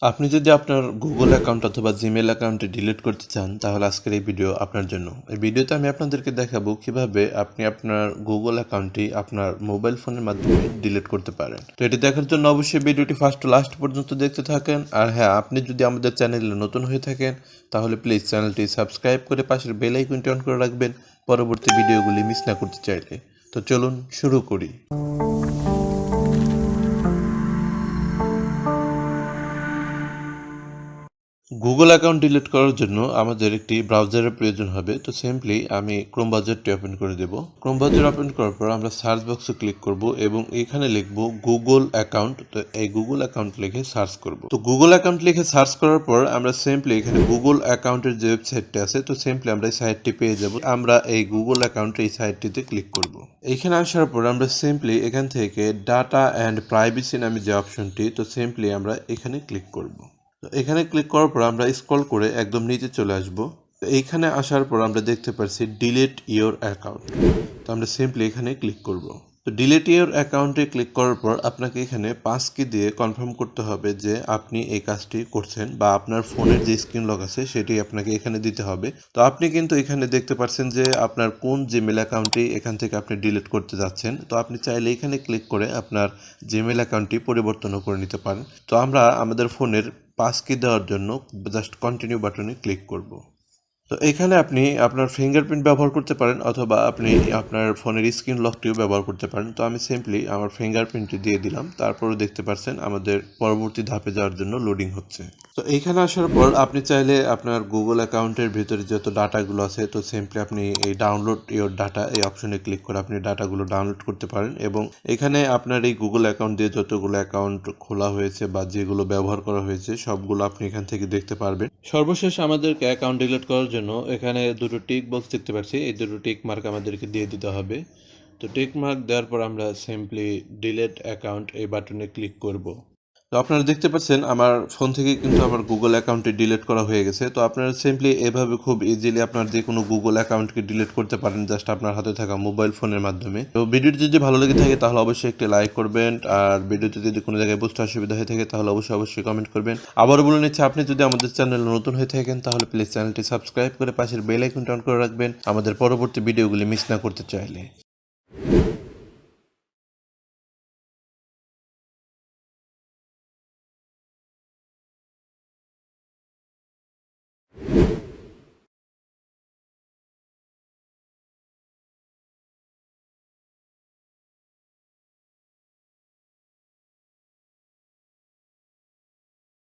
আপনি যদি আপনার গুগল অ্যাকাউন্ট অথবা জিমেল অ্যাকাউন্টে ডিলিট করতে চান তাহলে আজকের এই ভিডিও আপনার জন্য। এই ভিডিওতে আমি আপনাদেরকে দেখাবো কিভাবে আপনি আপনার গুগল অ্যাকাউন্টটি আপনার মোবাইল ফোনের মাধ্যমে ডিলিট করতে পারেন। তো এটি দেখার জন্য অবশ্যই ভিডিওটি ফার্স্ট টু লাস্ট পর্যন্ত দেখতে থাকেন। আর হ্যাঁ, আপনি যদি আমাদের চ্যানেলে নতুন হয়ে থাকেন তাহলে প্লিজ চ্যানেলটি সাবস্ক্রাইব করে পাশের বেল আইকনটি অন করে রাখবেন পরবর্তী ভিডিওগুলি মিস না করতে চাইলে। তো চলুন শুরু করি। গুগল অ্যাকাউন্ট ডিলিট করার জন্য আমাদের একটি ব্রাউজারের প্রয়োজন হবে। তো সিম্পলি আমি ক্রোম ব্রাউজারটি ওপেন করে দেব। ক্রোম ব্রাউজার ওপেন করার পর আমরা সার্চ বক্সে ক্লিক করব এবং এখানে লিখব গুগল অ্যাকাউন্ট। তো এই গুগল অ্যাকাউন্ট লিখে সার্চ করব। তো গুগল অ্যাকাউন্ট লিখে সার্চ করার পর আমরা সিম্পলি এখানে গুগল অ্যাকাউন্টের যে ওয়েবসাইটটি আছে, তো সিম্পলি আমরা এই সাইটটি পেয়ে যাব। আমরা এই গুগল অ্যাকাউন্টের এই সাইটটিতে ক্লিক করব। এইখানে আসার পর আমরা সিম্পলি এখান থেকে ডাটা অ্যান্ড প্রাইভেসি নামে যে অপশনটি, তো সিম্পলি আমরা এখানে ক্লিক করব। তো এখানে ক্লিক করার পর আমরা স্ক্রল করে একদম নিচে চলে আসব। তো এইখানে আসার পর আমরা দেখতে পাচ্ছি ডিলিট ইওর অ্যাকাউন্ট। তো আমরা সিম্পলি এখানে ক্লিক করব। তো ডিলিট ইওর অ্যাকাউন্টে ক্লিক করার পর আপনাকে এখানে পাস কি দিয়ে কনফার্ম করতে হবে যে আপনি এই কাজটি করছেন, বা আপনার ফোনের যে স্ক্রিন লক আছে সেটি আপনাকে এখানে দিতে হবে। তো আপনি কিন্তু এখানে দেখতে পাচ্ছেন যে আপনার কোন জিমেল অ্যাকাউন্টটি এখান থেকে আপনি ডিলিট করতে যাচ্ছেন। তো আপনি চাইলে এখানে ক্লিক করে আপনার জিমেল অ্যাকাউন্টটি পরিবর্তনও করে নিতে পারেন। তো আমরা আমাদের ফোনের পাস কি দেওয়ার জন্য জাস্ট কন্টিনিউ বাটনে ক্লিক করব। তো এখানে আপনি আপনার ফিঙ্গারপ্রিন্ট ব্যবহার করতে পারেন অথবা আপনি আপনার ফোনের স্ক্রিন লকটিও ব্যবহার করতে পারেন। তো আমি সিম্পলি আমার ফিঙ্গারপ্রিন্টটি দিয়ে দিলাম। তারপরও দেখতে পাচ্ছেন আমাদের পরবর্তী ধাপে যাওয়ার জন্য লোডিং হচ্ছে। তো এইখানে আসার পর আপনি চাইলে আপনার গুগল অ্যাকাউন্টের ভিতরে যত ডাটাগুলো আছে, তো সিম্পলি আপনি এই ডাউনলোড ইওর ডাটা এই অপশনে ক্লিক করে আপনি ডাটাগুলো ডাউনলোড করতে পারেন এবং এখানে আপনার এই গুগল অ্যাকাউন্ট দিয়ে যতগুলো অ্যাকাউন্ট খোলা হয়েছে বা যেগুলো ব্যবহার করা হয়েছে সবগুলো আপনি এখান থেকে দেখতে পারবেন। সর্বশেষ আমাদেরকে অ্যাকাউন্ট ডিলিট করার জন্য এখানে দুটো টিক বক্স দেখতে পাচ্ছি, এই দুটো টিক মার্ক আমাদেরকে দিয়ে দিতে হবে। তো টিক মার্ক দেওয়ার পর আমরা সিম্পলি ডিলিট অ্যাকাউন্ট এই বাটনে ক্লিক করব। তো আপনারা দেখতে পাচ্ছেন আমার ফোন থেকে কিন্তু আমার গুগল অ্যাকাউন্টটি ডিলিট করা হয়ে গেছে। তো আপনারা সিম্পলি এভাবে খুব ইজিলি আপনার যে কোনো গুগল অ্যাকাউন্টকে ডিলিট করতে পারেন জাস্ট আপনার হাতে থাকা মোবাইল ফোনের মাধ্যমে। তো ভিডিওটি যদি ভালো লেগে থাকে তাহলে অবশ্যই একটি লাইক করবেন, আর ভিডিওতে যদি কোনো জায়গায় বুঝতে অসুবিধা হয়ে থাকে তাহলে অবশ্যই কমেন্ট করবেন। আবারও বলে নিচ্ছি, আপনি যদি আমাদের চ্যানেলে নতুন হয়ে থাকেন তাহলে প্লিজ চ্যানেলটি সাবস্ক্রাইব করে পাশের বেল আইকনটি অন করে রাখবেন আমাদের পরবর্তী ভিডিওগুলি মিস না করতে চাইলে।